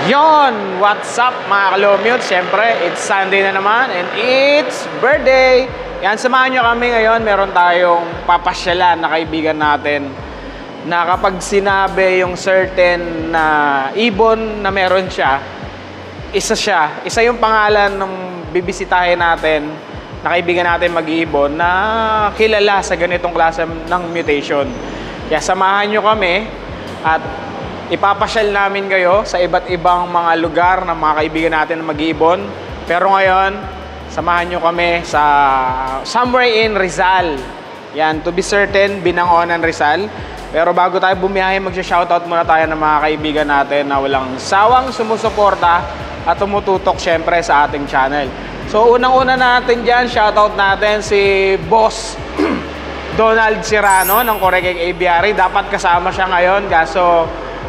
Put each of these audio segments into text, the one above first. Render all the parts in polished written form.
Yon! What's up mga kalomute? Siyempre, it's Sunday na naman and it's birthday! Yan, samahan nyo kami ngayon. Meron tayong papasyalan na kaibigan natin na kapag sinabi yung certain na ibon na meron siya, isa yung pangalan ng bibisitahin natin na kaibigan natin mag-iibon na kilala sa ganitong klase ng mutation. Kaya samahan nyo kami at ipapasyal namin kayo sa iba't ibang mga lugar ng mga kaibigan natin na mag-iibon. Pero ngayon, samahan nyo kami sa somewhere in Rizal. Yan, to be certain, Binangonan, Rizal. Pero bago tayo bumiyahe, magsha-shoutout muna tayo ng mga kaibigan natin na walang sawang sumusuporta at tumututok syempre sa ating channel. So, unang-una natin dyan, shoutout natin si Boss Donald Serrano ng Corecake Aviary. Dapat kasama siya ngayon, kaso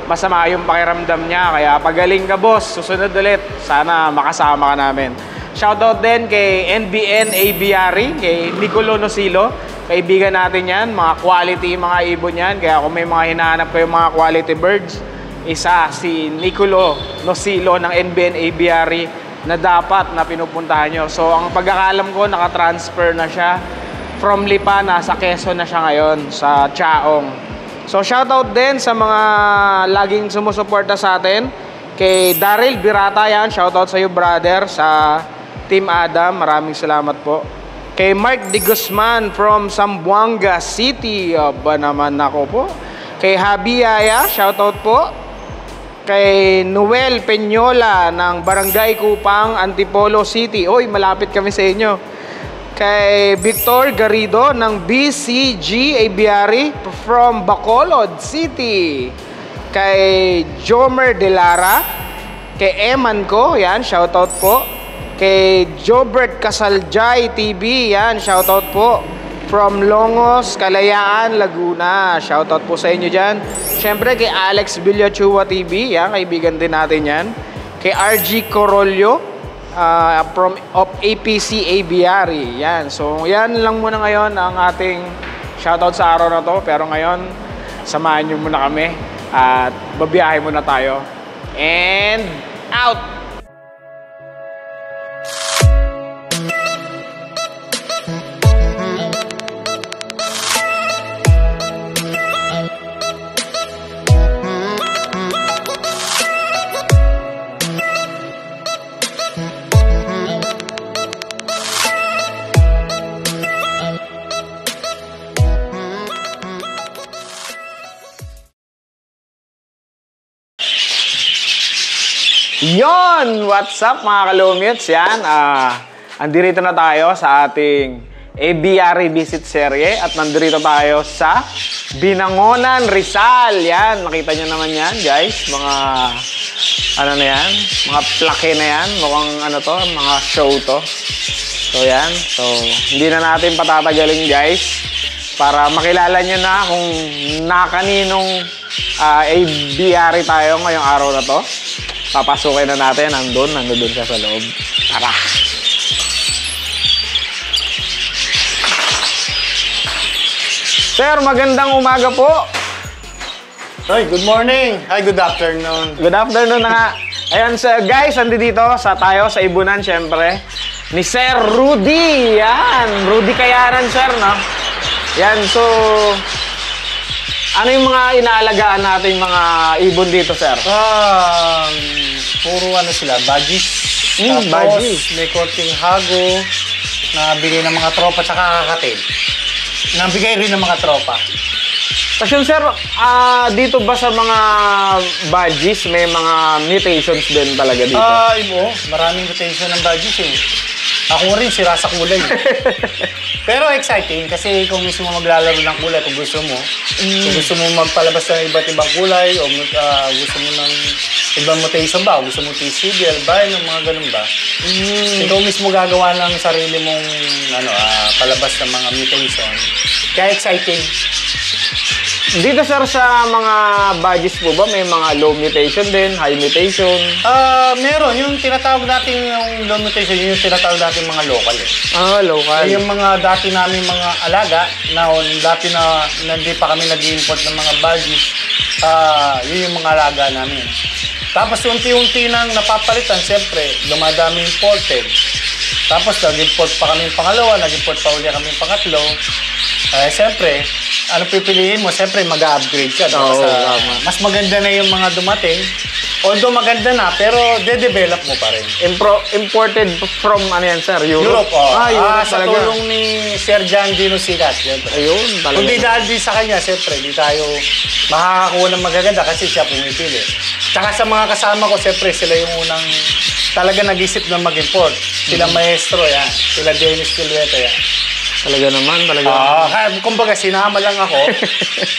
masama yung pakiramdam niya. Kaya pagaling ka, boss. Susunod ulit. Sana makasama ka namin. Shoutout din kay NBN Aviary, kay Nicolo Nosilo. Kaibigan natin yan. Mga quality, mga ibon yan. Kaya kung may mga hinahanap kayo mga quality birds, isa si Nicolo Nosilo ng NBN Aviary na dapat na pinupuntahan nyo. So, ang pagkakalam ko, nakatransfer na siya from Lipa, nasa Quezon na siya ngayon, sa Chaong. So, shoutout din sa mga laging sumusuporta sa atin. Kay Daryl Birata yan, shoutout sa iyo brother, sa Team Adam, maraming salamat po. Kay Mark De Guzman from Zamboanga City, ba naman ako po. Kay Javi Yaya, shoutout po. Kay Noel Peñola ng Barangay Kupang, Antipolo City. Oy, malapit kami sa inyo. Kay Victor Garrido ng BCG Aviary from Bacolod City. Kay Jomer Delara. Kay Eman ko, yan, shoutout po. Kay Jobert Casaljay TV, yan, shoutout po. From Longos, Kalayaan, Laguna. Shoutout po sa inyo dyan. Siyempre kay Alex Villachua TV, yan, kaibigan din natin yan. Kay RG Corollo. From APC Aviary. Yan. So, yan lang muna ngayon ang ating shoutout sa araw na to. Pero ngayon, samahan nyo muna kami at babiyahe muna tayo. And out! Yon! What's up mga kalumutes? Yan, andirito na tayo sa ating Aviary Visit Serie at nandito tayo sa Binangonan, Rizal. Yan, nakita nyo naman yan guys. Mga, ano na yan? Mga plake na yan. Mukhang ano to, mga show to. So yan, so hindi na natin patatagalin guys. Para makilala nyo na kung nakaninong aviary tayo ngayong araw na to. Papasukin na natin, nandun siya sa loob. Tara! Sir, magandang umaga po. Hi, good morning. Hi, good afternoon. Good afternoon na nga. Ayan, sir, guys, andito tayo sa Ibunan, syempre. Ni Sir Rudy. Yan, Rudy Kayanan, sir, no? Yan, so Ano yung mga inaalagaan nating mga ibon dito, sir? Puro ano sila, budgies. Tapos, budgies. may korting hago na bigay ng mga tropa tsaka kakatid. Nabigay rin ng mga tropa. Kasi yun, sir, dito ba sa mga budgies, may mga mutations din talaga dito? Ibo, maraming mutation ng budgies eh. Ako rin, sira sa kulay. Pero exciting kasi kung mismo maglalaro ng kulay, kung gusto mo. Kung gusto mo magpalabas ng iba't ibang kulay o gusto mo ng ibang mutation ba, o gusto mo TCB, albino, mga ganun ba. Ikaw mismo gagawa ng sarili mong palabas ng mga mutation. Kaya exciting. Dito, sir, sa mga budgies po ba, may mga low mutation din, high mutation? Meron. Yung tinatawag natin yung low mutation, yung tinatawag natin mga local eh. Local. Yung mga dati namin mga alaga, dati na hindi pa kami nag-import ng mga budgies, yun yung mga alaga namin. Tapos unti-unti nang napapalitan, siyempre, dumadami imported. Tapos nag-import pa kami pangalawa, nag-import pa uli kami pangatlo. Siyempre, ano pipiliin mo? Siyempre, mag-upgrade ka. Mas maganda na yung mga dumating. Although maganda na, pero de-develop mo pa rin. Imported from, ano yan, sir? Europe, Europe sa talaga. tulong ni Sir John Dino Sigat. Siyempre. Ayun, talaga. Kundi dahil din sa kanya, siyempre, di tayo makakakuha ng magaganda kasi siya pumipili. Tsaka sa mga kasama ko, siyempre, sila yung unang talaga nag-isip na mag-import. Sila Maestro, yan. Sila Dennis Silveta, yan. Talaga naman, talaga. Kumbaga, sinama lang ako.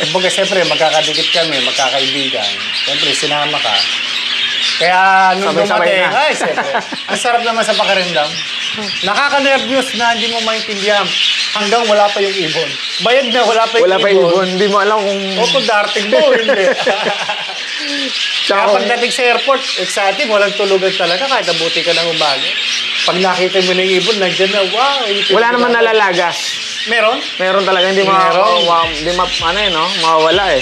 Kumbaga, siyempre, magkakadikit kami, magkakaibigan. Siyempre, sinama ka. Kaya, nung dumating, siyempre, ang sarap naman sa pakiramdam. Nakaka-nervous na hindi mo maintindihan hanggang wala pa yung ibon. Bayad na, wala pa yung ibon. Hindi mo alam kung... Kung darting mo, hindi. Kaya pagdating sa airport, exciting, walang tulugan talaga kahit nabuti ka ng umaga. Pag nakita mo na yung ibon, nandiyan na, wow. Wala naman nalalagas. Meron? Meron talaga, hindi mawawala eh.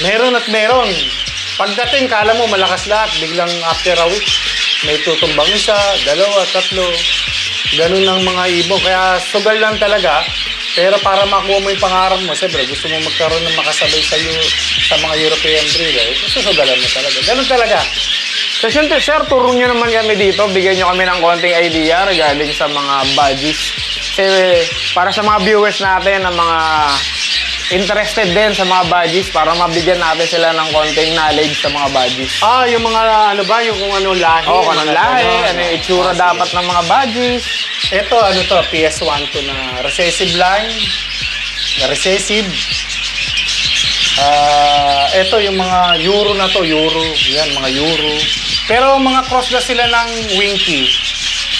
Meron at meron. Pagdating, kala mo malakas lahat, biglang after a week, may tutumbang isa, dalawa, tatlo. Ganun ang mga ibon. Kaya sugal lang talaga. Pero para makuha mo yung pangarap mo, siyempre, gusto mo magkaroon ng makasabay sa mga European breeder, susugalan mo talaga. Ganun talaga. Kasi sir, turo nyo naman kami dito, bigyan nyo kami ng konting idea regarding sa mga budgies. Kasi para sa mga viewers natin, na mga interested din sa mga budgies, para mabigyan natin sila ng konting knowledge sa mga budgies. Yung mga yung kung ano lahi. Kung anong lahi, ano yung itsura dapat ng mga budgies. Ito, PS1 to na recessive line, recessive. Ito yung mga Euro na to, Euro. Yan, mga Euro. Pero mga cross na sila ng Winky.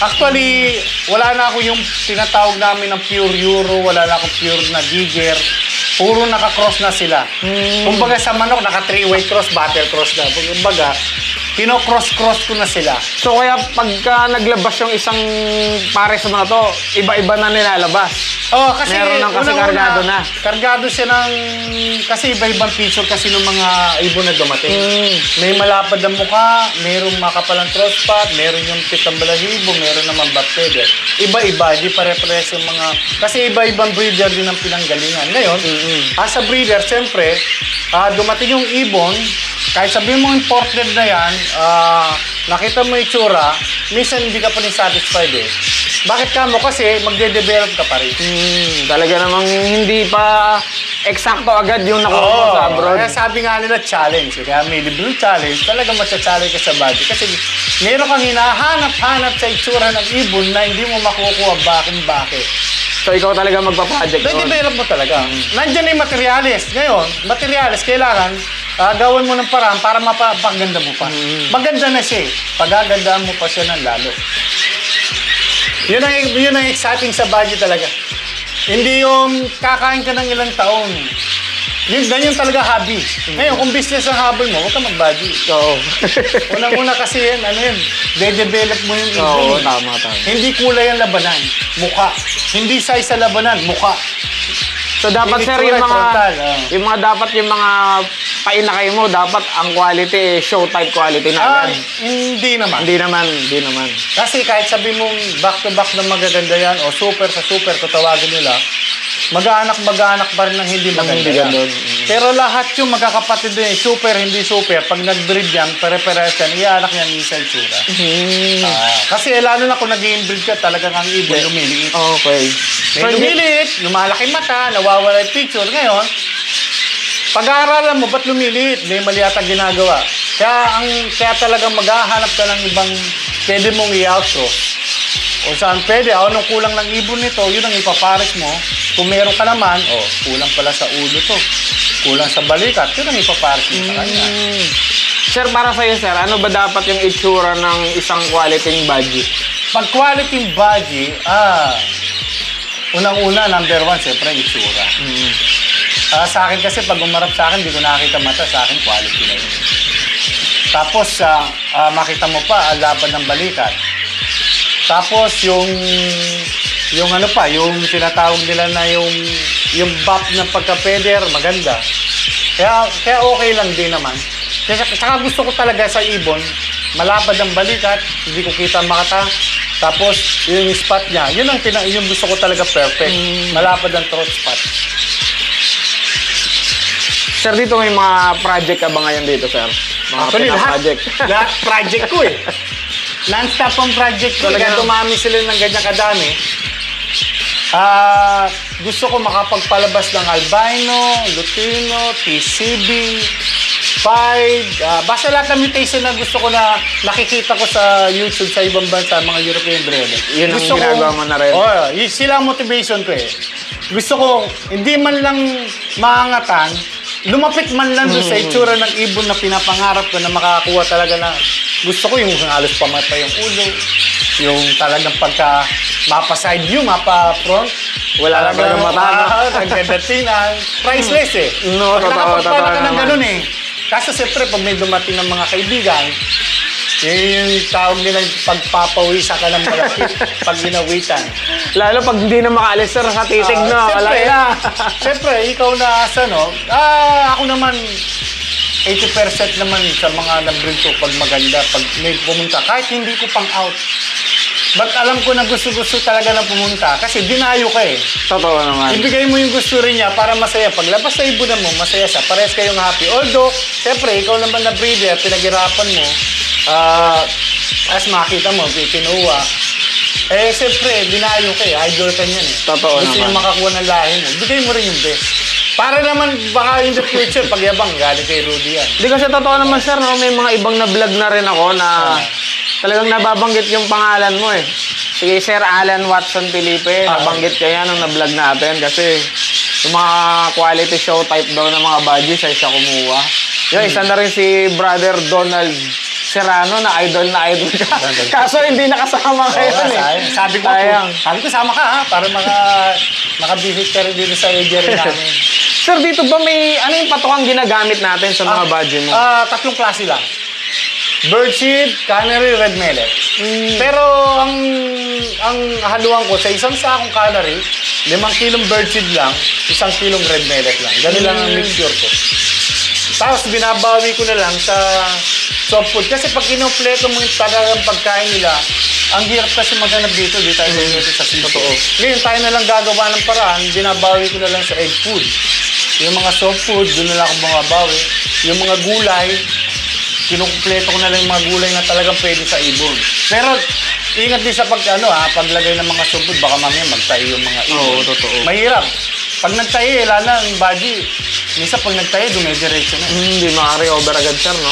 Actually, wala na ako yung tinatawag namin ng pure Euro, wala na ako pure na Digger. Puro naka-cross na sila. Kumbaga sa manok, naka 3-way cross, battle cross na. Kumbaga, kino-cross-cross ko na sila. So kaya pagka naglabas yung isang pares na to, iba-iba na nilalabas. Kasi meron ng kasi kargado na. Kargado siya ng... Kasi iba-ibang feature kasi ng mga ibon na dumating. May malapad ang mukha, mayroong makapalang crosspat, mayroon yung pitang balahibo, mayroon naman baptede. Iba-iba, hindi pare-pares yung mga... Kasi iba-ibang breeder din ang pinanggalingan. Ngayon, as a breeder, siyempre, dumating yung ibon, kahit sabihin mo imported na yan, nakita mo yung itsura, minsan hindi ka pa rin satisfied eh. Bakit ka mo? Kasi magde-develop ka pa rin. Talaga namang hindi pa eksakto agad yung nakuha mo sa abroad. Kaya sabi nga nila challenge. Kaya may libreng challenge, talaga matcha-challenge ka sa budget. Kasi meron kang hinahanap-hanap sa itsura ng ibon na hindi mo makukuha bakit. So ikaw talaga magpa-project doon? De-develop mo talaga. Nandiyan na yung materialis. Ngayon, materialis, kailangan gawin mo ng paraan para mapaganda mo pa. Maganda na siya eh. Pagagandaan mo pa siya ng lalo. Yun ang exciting sa budget talaga. Hindi yung kakain ka ng ilang taon. Ganyan talaga hobby. Ngayon, kung business ang habol mo, huwag ka mag-budget. Unang-una kasi yan, de-develop mo yung ibon. Tama. Hindi kulay ang labanan, mukha. Hindi size sa labanan, mukha. So dapat sir, yung mga painakay mo, dapat ang quality show type quality na yan. Hindi naman. Kasi kahit sabi mong back to back na magaganda yan o super sa super kung tawagin nila, mag-aanak pa rin ng hindi maganda. Pero lahat yung magkakapatid din, super, hindi super, pag nag-breed yan, pare-pares yan, iaanak yan isa itsura. Kasi lalo na kung nag-i-inbreed ka, talagang ang ibon lumiliit. Okay. May lumiliit, lumalaki mata, nawawala yung picture. Ngayon, pag-aaralan mo, ba't lumiliit? May mali ata ginagawa. Kaya talagang maghahanap ka ng ibang pwede mong i-outcross. O saan pwede, anong kulang ng ibon nito, yun ang ipapares mo. Kung meron ka naman, kulang pala sa ulo to. Kulang sa balikat, yun ang ipapares mo sa kanya. Sir, para sa'yo, sir, ano ba dapat yung itsura ng isang quality budgie? Pag quality budgie, unang-una, number one, siyempre, itsura. Sa akin kasi, pag umarap sa akin, hindi ko nakakita mata, sa akin, quality na yun. Tapos, makita mo pa, ang lapad ng balikat. Tapos, yung tinatawag nila na yung buff ng pagka-feather, maganda. Kaya okay lang din naman. Saka gusto ko talaga sa ibon, malapad ang balikat, hindi ko kita makata. Tapos, yung spot niya, yung gusto ko talaga perfect. Malapad ang throat spot. Sir, dito may mga project ka ba ngayon dito, sir? Actually, lahat project ko eh. Non-stop ang project ko. Kaya dumami sila ng ganyan kadami. Gusto ko makapagpalabas ng albino, lutino, TCB, Pied, basta lahat ng mutation na gusto ko na nakikita ko sa YouTube sa ibang bansa, mga European breeder. Yun ang ginagawa mo na rin. Sila ang motivation ko eh. Gusto ko, hindi man lang maangatan, lumapit man lang doon sa itsura ng ibon na pinapangarap ko na makakakuha talaga na gusto ko yung halos pamatay yung ulo, yung talagang pagka mapa-side view, mapa-front, wala talagang mata. Ang ganda tingnan. Priceless eh. No, totoo ka ng ganun eh. Kaso siyempre, pag may dumating ng mga kaibigan, yun yung tawag nila pagpapawisa ka ng malapit pag ginawitan. Lalo pag hindi na makaalis sir sa titig na. Siyempre, ikaw na asa, no? Ako naman, 80% naman sa mga nag-breed ko pag maganda, pag may pumunta, kahit hindi ko pang out. Ba't alam ko na gusto-gusto talaga na pumunta? Kasi dinayo ka eh. Totoo naman. Ibigay mo yung gusto rin niya para masaya. Paglabas sa ibunan mo, masaya siya. Parehas kayong happy. Although, siyempre, ikaw naman na breeder, pinaghirapan mo, as makita mo, pinuha. Siyempre, dinayo ka eh. Idol ka niyan eh. Totoo gusto naman. niya makakuha ng lahi mo. Bigay mo rin yung best. Para naman, baka in the future, pagyabang, galing kay Rudy yan. Hindi kasi totoo naman sir, no? May mga ibang na vlog na rin ako na talagang nababanggit yung pangalan mo eh. Sige, Sir Alan Watson Felipe, nabanggit ka yan nung na-vlog natin kasi yung mga quality show type daw ng mga badges ay siya kumuha. Yung isa na rin si Brother Donald Serrano na idol ka. Kaso hindi nakasama ngayon eh. Sabi ko sama ka ha, para maka-visit ka rin dito sa area rin namin. Sir, dito ba may, ano yung patukang ginagamit natin sa mga badge mo? Tatlong klase lang. Birdseed, canary, red mellet. Pero ang haluan ko sa isang sakong canary, 5 kilong birdseed lang, 1 kilong red mellet lang. Ganun lang ang mixture ko. Tapos binabawi ko na lang sa soft food. Kasi pag kinumpleto mo yung talagang pagkain nila, ang hirap kasi maghanap dito tayo dito sa seafood. Ngayon tayo na lang gagawa ng paraan, binabawi ko na lang sa egg food. Yung mga soft food, doon na lang ako bumabawi. Yung mga gulay, kinukumpleto ko na lang yung mga gulay na talagang pwede sa ibon. Pero, ingat din sa paglagay ng mga soft food, baka mamaya magtayo yung mga ibon. Oo, totoo. Mahirap. Pag nagtayo, lalo ang body, minsan pag nagtayo, dumidiretso na. Hindi makarecover agad sir, no?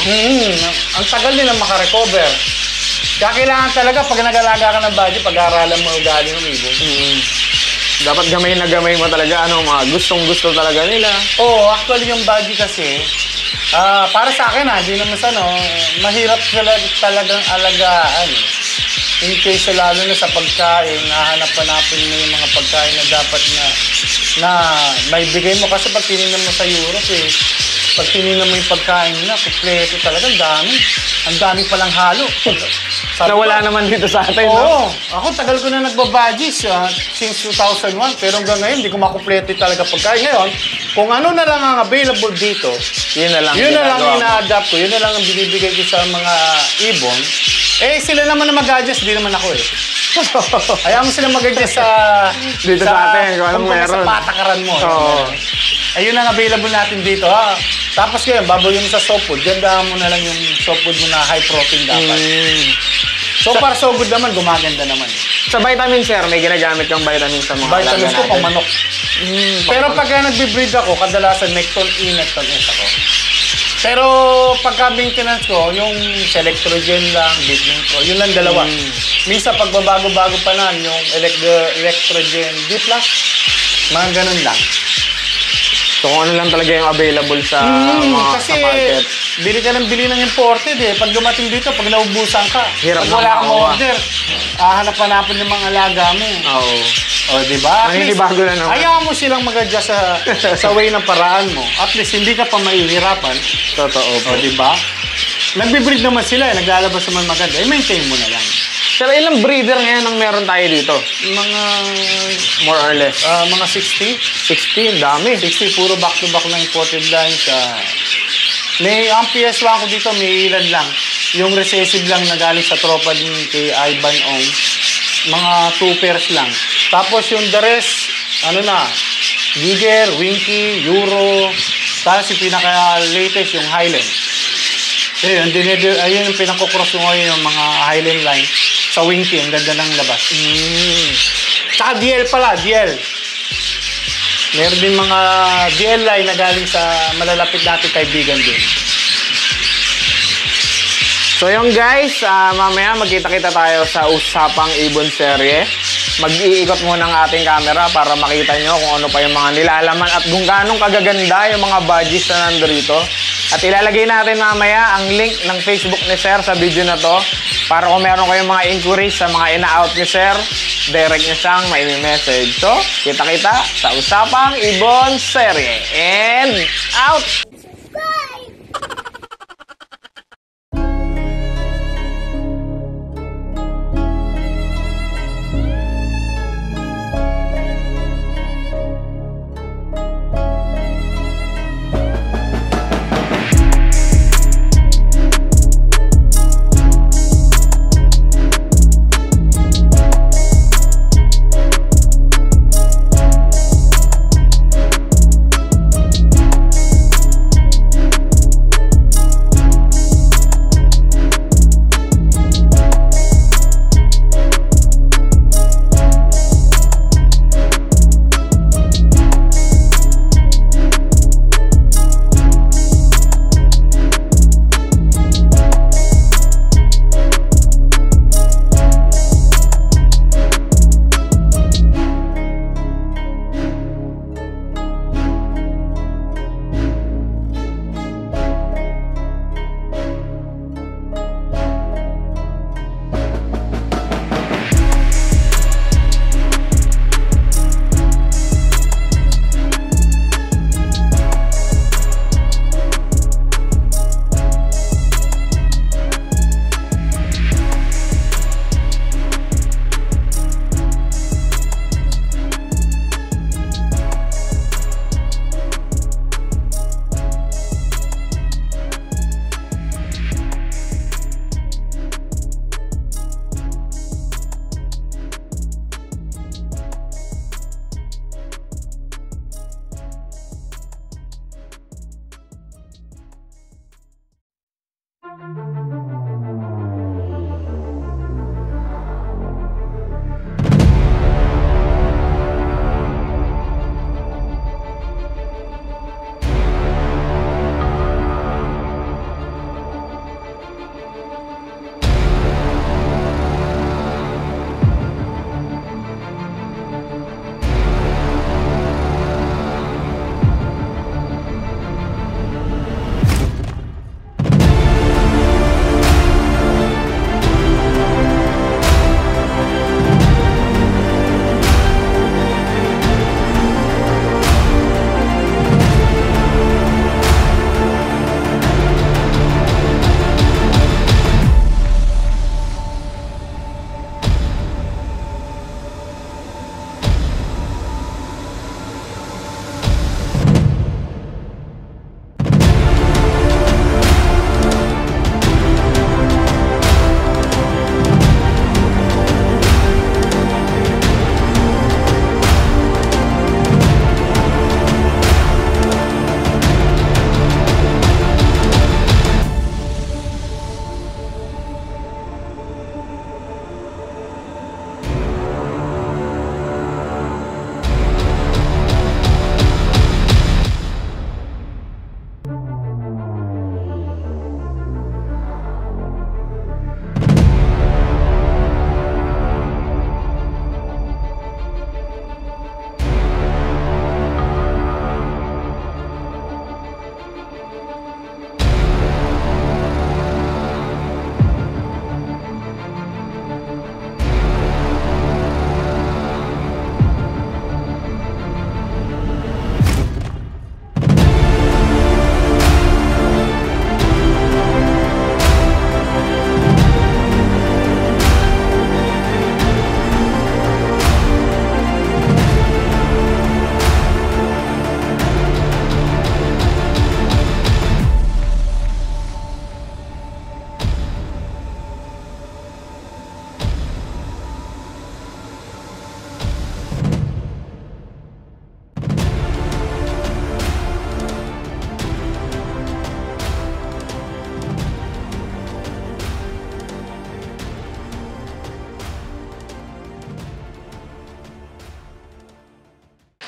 Ang tagal nila makarecover. Kaya kailangan talaga, pag nag-alaga ka ng body, pag-aaralan mo ugali ng ibon. Dapat gamay na gamay mo talaga, mga gustong-gusto talaga nila. Oo, actually yung body kasi, para sa akin di naman mahirap talagang alagaan. In case lalo na sa pagkain, nahanap-hanapin mo yung mga pagkain na dapat na may bigay mo. Kasi pag tinignan mo sa Europe pag tinignan mo yung pagkain nila, kompleto talaga, ang dami palang halo. Nawala naman dito sa atin, no? Ako tagal ko na nagbabadges since 2001, pero hanggang ngayon hindi ko makumpleto talaga pagkain. Ngayon, kung ano na lang ang available dito, yun na lang ina-adapt ko, yun na lang ang binibigay ko sa mga ibon. Sila naman na mag-adjust, di naman ako eh. Ayaw mo sila mag-adjust dito sa atin, kung anong meron. Sa patakaran mo. Oo. Ayun ang available natin dito, ha. Tapos ngayon, baboy mo sa soft food, ganda mo na lang yung soft food mo na high protein dapat. So far, so good naman, gumaganda naman. Sa vitamin, sir, may ginagamit kang vitamin sa mga Vitamins ko, pang manok. Pero pagka nagbe-breed ako, kadalasan Necton E, Necton S ako. Pero pagka maintenance ko, yung Selectrogen lang, Bitmin Pro, yun lang dalawa. Minsan pagbabago-bago pa na, yung Electrogen D+, mga ganun lang. So kung ano lang talaga yung available sa mga kasi sa market. bili ka ng bili ng imported eh. Pag dumating dito, pag naubusan ka, Hirap pag na wala kang makakuha. order, hanap-hanapin ng mga alaga mo. Oo. O, diba? At least, Naninibago na naman. hayaan mo silang mag-adjust sa way ng paraan mo. At least, hindi ka pa mahihirapan. Totoo po. O, diba? Nagbe-breed naman sila, naglalabas naman maganda. I-maintain mo na lang. Sir, ilang breeder ngayon ang meron tayo dito? Mga, More or less. mga 60. 60, dami. 60, puro back-to-back na imported lines. Ang PS1 ko dito, may ilan lang. Yung recessive lang na galing sa tropa din kay Ivan Ong. Mga 2 pairs lang. Tapos yung the rest, Giger, Winky, Euro. Tapos yung pinaka-latest, yung Highland. Ayun yung pinakocross ko ngayon yung mga Highland line sa Winky. Ang ganda ng labas. Tsaka DL pala, DL. Meron din mga DL line na galing sa malalapit natin kaibigan din. So yung guys, mamaya magkita-kita tayo sa Usapang Ibon serye. Mag-iikot muna ng ating camera para makita nyo kung ano pa yung mga nilalaman at kung ganong kagaganda yung mga badges na nandito. At ilalagay natin mamaya ang link ng Facebook ni Sir sa video na to para kung meron kayong mga inquiries sa mga ina-out ni Sir, direct nyo siyang may-message. So, kita-kita sa Usapang Ibon serye. And out!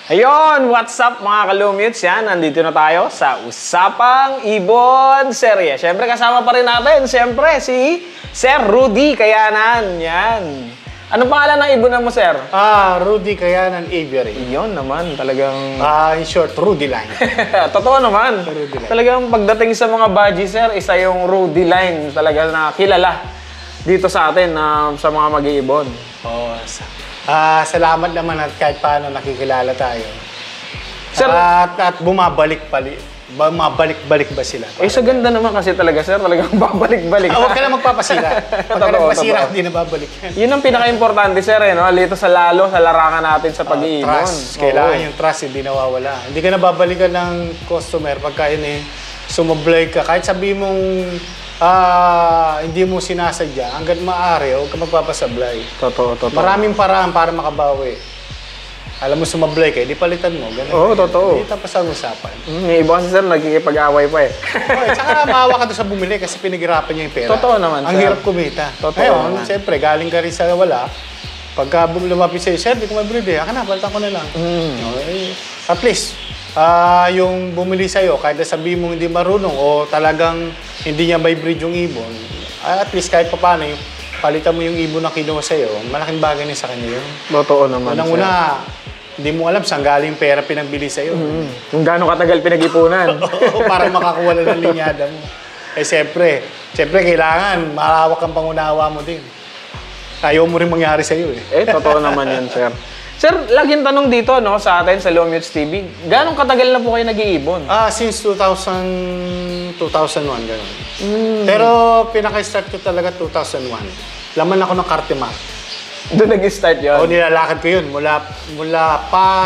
Ayun, what's up mga kalumutes? Yan, nandito na tayo sa Usapang Ibon Serye. Siyempre kasama pa rin natin, siyempre si Sir Rudy Kayanan. Yan. Anong pangalan ng ibonan mo, Sir? Rudy Kayanan Aviary. Iyon naman, talagang... In short, Rudy Line. Totoo naman. Rudy Line. Talagang pagdating sa mga badge, Sir, isa yung Rudy Line. Talaga na kilala dito sa atin sa mga mag-iibon. Salamat naman at kahit paano nakikilala tayo. Sir, at bumabalik-balik ba sila? sa ganda naman kasi talaga, Sir. Talagang babalik-balik. Huwag ka na magpapasira. Pag ka nagpasira, hindi na babalik. Yun ang pinaka-importante, Sir, no? Lito sa larangan natin sa pag-iibon. Trust. Kailangan yung trust, hindi nawawala. Hindi ka na babalikan ng customer pagka yun sumablay ka. Kahit sabihin mong hindi mo sinasadya, hanggat maaari, huwag ka magpapasablay. Totoo. Maraming paraan para makabawi. Alam mo, sumablay ka, di palitan mo. Ganun. Oo, totoo. Hindi tapos ang usapan. May iba kasi, Sir, nagkikipag-away pa eh. Tsaka maawa ka doon sa bumili kasi pinaghirapan niya yung pera. Totoo naman, Ang Sir. hirap kumita. Totoo Ngayon, naman. siyempre, galing ka rin sa wala. Pagka lumapit sa'yo, Sir, di ko mabili. Akin na, palitan ko na lang. Okay. At least, yung bumili sa'yo, kahit sabihin mo hindi marunong o talagang hindi niya may breed yung ibon, at least kahit pa paano, palitan mo yung ibon na kinuha sa'yo, malaking bagay na sa kanya yun. Totoo naman, Unang-una, hindi mo alam saan galing pera pinagbili sa'yo. Kung gaano katagal pinag-ipunan. Para makakuha na ng linyada mo. Siyempre, kailangan malawak ang pangunawa mo din. Ayaw mo rin mangyari sa'yo Totoo naman yan, Sir. Sir, laging tanong dito sa atin sa Lomutes TV, gano'ng katagal na po kayo nag-iibon? Since 2001, gano'n. Pero pinaka-start ko talaga 2001. Laman ako ng Cartimar. Doon nag-start yun? Nilalakad ko yun. Mula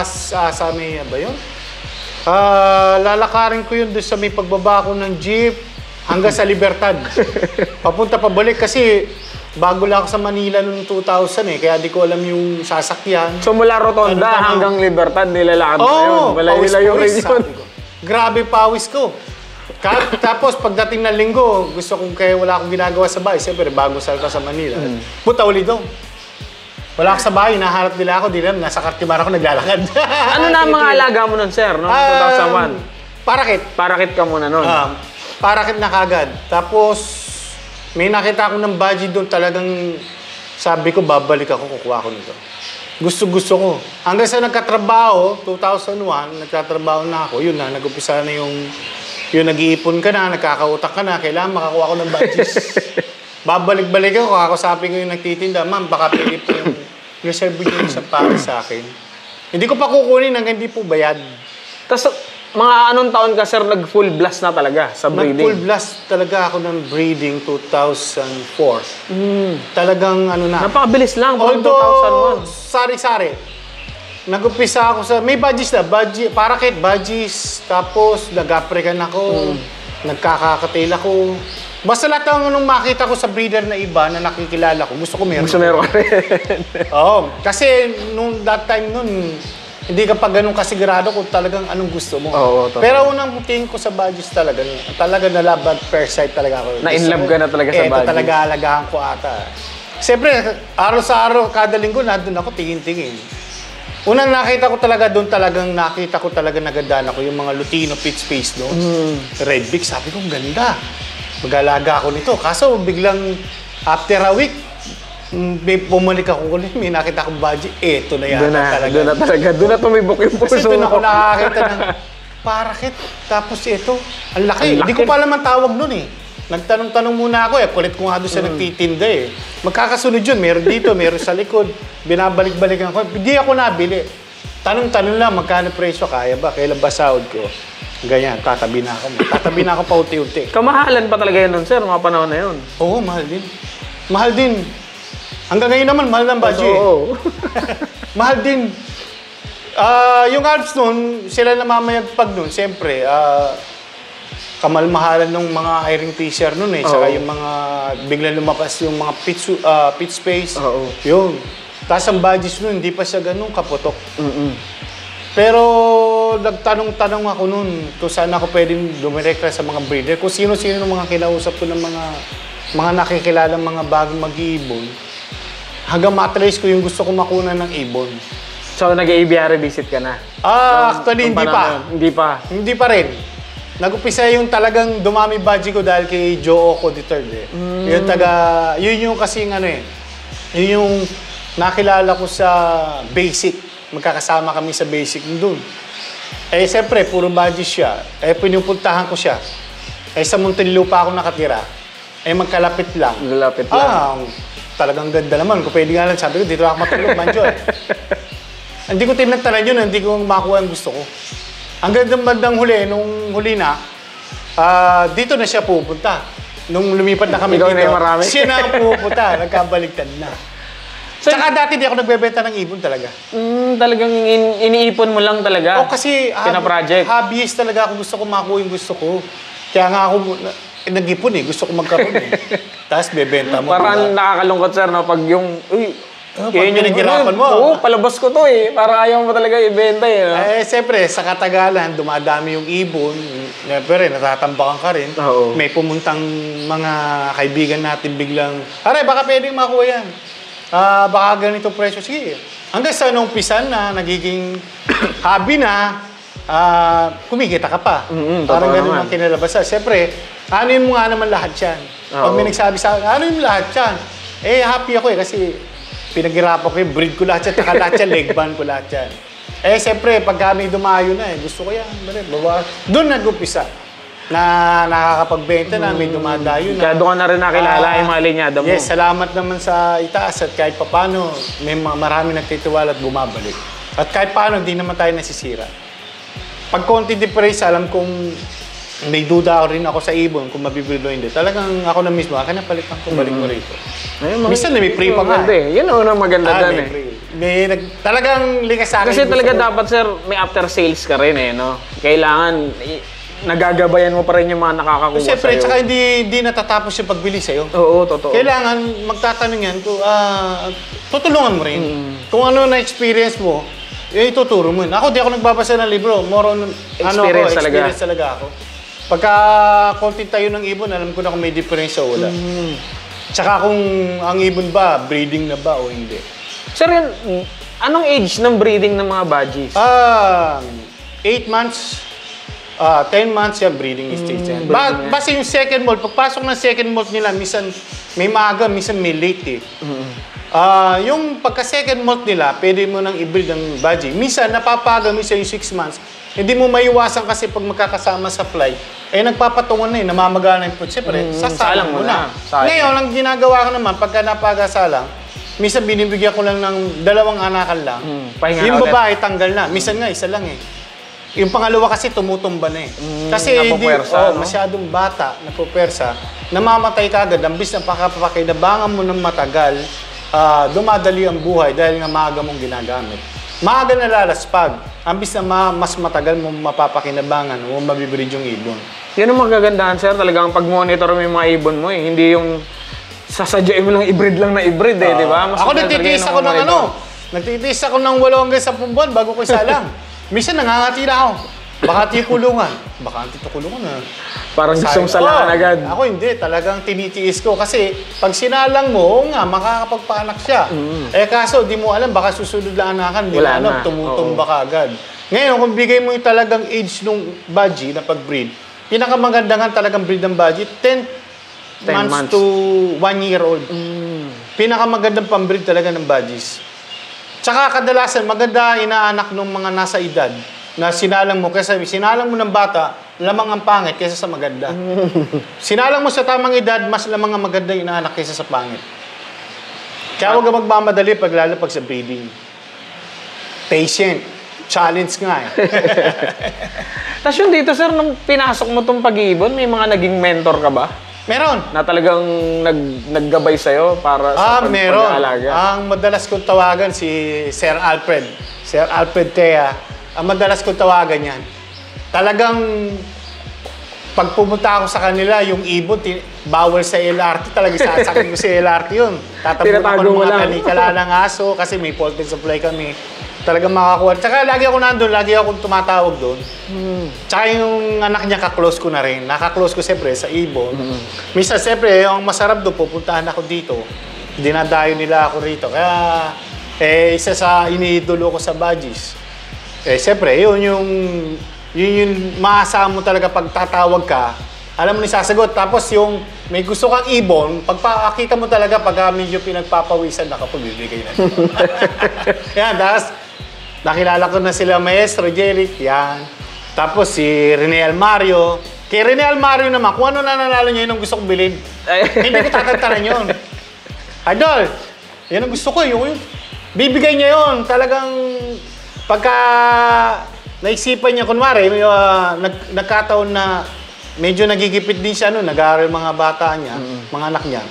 sa may, ba yun? Lalakarin ko yun doon sa may pagbaba ko ng jeep hanggang sa Libertad. Papunta pabalik kasi bago lang ako sa Manila noong 2000 kaya di ko alam yung sasakyan. So mula Rotonda hanggang Libertad, nilalakad mo yun? Malayo-layo rin yun. Grabe pawis ko. Tapos pagdating ng linggo, gusto kong kaya wala akong ginagawa sa bahay. Siyempre, bago salta sa Manila. Puta uli doon. Wala ako sa bahay, nahanap nila ako, nasa Cartimar ako naglalakad. Ano na ang mga alaga mo nun, Sir, noong 2001? Parakit ka muna nun. Parakit na kagad. Tapos, may nakita ako ng budgie doon, talagang sabi ko, babalik ako, kukuha ko nito. Gusto ko. Hanggang sa nagkatrabaho, 2001, nagkatrabaho na ako, yun na, nag-upisa na yung nag-iipon ka na, nagkakautak ka na, kailangan makakuha ko ng budgies. Babalik-balik ako, kakasapin ko yung nagtitinda, ma'am, baka pwede po yung reserve niyo yung isang para sa akin. Hindi ko pa kukunin hanggang hindi po bayad. Tapos, mga anong taon ka, Sir, nag-full blast na talaga sa breeding? Nag-full blast talaga ako ng breeding 2004. Talagang na. Napakabilis lang, although, 2001. Sari-sari. Nag-upisa ako may budgies na. Parakit, budgies. Tapos, nag-aprican ako. Nagkakakatail ako. Basta lahat ng makita ko sa breeder na iba na nakikilala ko, gusto ko meron. Gusto meron ka rin. Kasi that time hindi ka pa ganun kasigurado kung talagang anong gusto mo. Pero unang tingin ko sa budgies talaga nalaban first sight talaga ako. Na-inlove ka na talaga sa budgies. Ito talaga alagahan ko ata. Siyempre, araw sa araw, kada linggo, nandun ako tingin-tingin. Unang nakita ko talaga doon, nakita ko talaga nagandaan ako yung mga Lutino pitch face doon. Red beak, sabi ko, ganda. Mag-alaga ako nito. Kaso biglang after a week, bumalik ako ulit. May nakita akong budgie. Ito na yan talaga. Doon na tumibok yung puso. Kasi doon ako nakakita ng parakit. Tapos ito, ang laki. Hindi ko pa alam ang tawag nun Nagtanong-tanong muna ako Kulit ko nga doon sa nagtitinda Magkakasunod yun. Meron dito, meron sa likod. Binabalik-balikan ko. Hindi ako nabili. Tanong-tanong lang, magkano presyo, kaya ba? Kailan ba sahod ko? Ganyan, tatabi na ako. Tatabi na ako pa unti-unti. Kamahalan pa talaga yun nun, Sir, mga panahon na yun. Oo, mahal din. Mahal din. Hanggang ngayon naman, mahal ng budgie. Oo. Mahal din. Yung Alps nun, sila namamayagpag nun. Siyempre, kamalmahalan ng mga hiring fisher nun Saka yung mga, biglang lumakas yung mga pitch space. Yun. Tapos ang budgies nun, hindi pa siya ganun kaputok. Pero nagtanong-tanong ako nun kung saan ako pwedeng dumirekta sa mga breeder. Kung sino-sino ng mga kinausap ko ng mga nakikilala mga bagong mag-iibon. Hanggang matrace ko yung gusto ko makuna ng ibon. So, nag-aviary visit ka na? Actually, hindi pa. Hindi pa? Hindi pa rin. Nag-upisa yung talagang dumami budget ko dahil kay Joe Oco III. Yun yung kasing ano eh. Yun yung nakilala ko sa Basic. Magkakasama kami sa Basic doon. Eh, siyempre, puro budget siya. Eh, pinupuntahan ko siya. Eh, sa Muntinlupa ako nakatira. Eh, magkalapit lang. Lalapit lang. Talagang ganda naman. Kung pwede nga lang, sabi ko, dito ako matulog, Manjo eh. Hindi ko tinagtanan yun, hindi ko makuha ang gusto ko. Ang gandang bandang huli, nung huli na, dito na siya pupunta. Nung lumipat na kami Ikaw dito, na yung marami. siya na ang pupunta. Nagkabaligtad na. Tsaka dati di ako nagbebenta ng ibon talaga. Talagang iniipon mo lang talaga? Kasi Pina-project? hobbyist talaga ako. Gusto ko makuha yung gusto ko. Kaya nga ako nag-ipon eh. Gusto ko magkaroon eh. Tapos bebenta mo. Parang nakakalungkot, sir, no? Pag yung, pag pinaghirapan mo. Oo, palabas ko to eh. Parang ayaw mo talaga ibenta eh. No? Siyempre, sa katagalan, dumadami yung ibon. Siyempre, natatambakan ka rin. Oo. May pumuntang mga kaibigan natin biglang, aray, baka pwedeng makuha yan. Baka ganito presyo. Sige. Hanggang sa nung pisan na, nagiging hobby na, kumikita ka pa. Parang ganun ang kinalabasan. Siyempre, ano yun mo nga naman lahat yan. Pag may nagsabi sa akin, ano yung lahat yan? Eh, happy ako eh, kasi pinaghirapan ko yung breed ko lahat yan, taka lahat yan, leg band ko lahat yan. Eh, siyempre, pag kami dumayo na eh, gusto ko yan. Doon nag-upisa na nakakapagbenta na, may dumadayo na. Kaya doon ka na rin nakilala yung mga linyada mo. Yes, salamat naman sa itaas at kahit papano, may marami nagtitiwala at bumabalik. At kahit paano, hindi naman tayo nasisira. Pag konti difference, alam kong may duda rin ako sa ibon kung mabibili o hindi. Talagang ako na mismo, akin na palitan ko, balik mo rito. Minsan na may free pa nga. Yun ang maganda doon eh. Talagang likas sa akin. Kasi talaga dapat, sir, may after sales ka rin eh, no? Kailangan, nagagabayan mo pa rin yung mga nakakakuha sa'yo. Siyempre, tsaka hindi natatapos yung pagbili sa'yo. Oo, totoo. Kailangan magtatanong yan, tutulungan mo rin. Kung ano na experience mo, ituturo mo yun. Ako, di ako nagbabasa ng libro. More on, experience talaga ako. Pagka konti tayo ng ibon, alam ko na kung may difference o wala. Tsaka kung ang ibon ba, breeding na ba o hindi. Sir, anong age ng breeding ng mga budgies? 8 months, 10 months yan, breeding stage yan. Basta yung second molt, pagpasok ng second molt nila, minsan may maaga, minsan may late eh. Yung pagka-second molt nila, pwede mo nang i-breed ng budgie. Minsan, napapaga, minsan yung 6 months. Hindi mo maiwasan kasi pag magkakasama sa fly, nagpapatungan na eh, namamagana yung food. Siyempre, sasalang mo na. Ngayon, ang ginagawa ko naman, pagka napagasalang, minsan binibigyan ko lang ng 2 anakan lang. Yung babae, tanggal na. Minsan nga, isa lang eh. Yung pangalawa kasi tumutumba na eh. Kasi hindi, masyadong bata, napupersa, namamatay ka agad. Ambis na pakapakinabangan mo ng matagal, dumadali ang buhay dahil nga maaga mong ginagamit. Maaga na lalaspag. Ambis na mas matagal mo mapapakinabangan o mabibreed yung ibon. Yan ang magagandahan, sir. Talagang pag-monitor mo yung mga ibon mo eh. Hindi yung sasadyain mo lang i-breed lang na i-breed eh, di ba? Ako nagtitiis ako ng nagtitiis ako ng 8 hanggang 10 buwan bago ko isalang. Minsan nangangati na ako. Baka kulungan. Baka kulungan na. Parang gustong salangan agad. Ako hindi. Talagang tinitiis ko. Kasi pag sinalang mo, makakapagpaanak siya. Kaso, di mo alam, baka susunod na anakan. Di mo alam, tumutumba ka agad. Ngayon, kung bigay mo yung talagang age ng budgie na pag-breed, pinakamaganda nga talagang breed ng budgie, 10 months to 1 year old. Pinakamagandang pang-breed talaga ng budgies. Tsaka kadalasan, maganda inaanak ng mga nasa edad na sinalang mo. Kasi sinalang mo ng bata, lamang ang pangit kaysa sa maganda. Sinalang mo sa tamang edad, mas lamang ang maganda inaanak kaysa sa pangit. Kaya huwag ka magmamadali lalo pag sa breeding. Patient. Challenge nga eh. Tapos yung dito, sir, nung pinasok mo itong pag-iibon, may mga naging mentor ka ba? Meron. Na talagang naggabay sa'yo para sa pag-aalaga? Ang madalas kong tawagan si Sir Alfred. Sir Alfred Tea. Ang madalas kong tawagan yan. Talagang pag pumunta ako sa kanila, yung ibon, bawal sa LRT. Talagang sasakin ko sa LRT yun. Tatabon ako ng mga kanikalalang aso kasi may poultry supply kami. Talagang makakuha. Tsaka lagi ako nandun, lagi akong tumatawag doon. Tsaka yung anak niya, kaklose ko na rin. Nakaklose ko siyempre sa ibon. Minsan siyempre, yung masarap doon, pupuntahan ako dito. Dinadayo nila ako rito. Kaya Isa sa iniidolo ko sa Budgies. Siyempre, yun yung maasahan mo talaga pag tatawag ka, alam mo na sasagot. Tapos yung may gusto kang ibon, pagpakita mo talaga pag medyo pinagpapawisan na kapag bibigay na. Yan, tapos nakilala ko na sila Maestro Jeric, yan. Tapos si Rene Almario. Kay Rene Almario naman, kung ano na nanalo niya, yun ang gusto kong bilhin. Hindi ko tatantanan yun. Idol, yan ang gusto ko, yun. Bibigay niya yun. Talagang pagka naisipan niya, kunwari, nagkataon na medyo nagigipit din siya, nag-aaral mga bata niya, mga anak niya.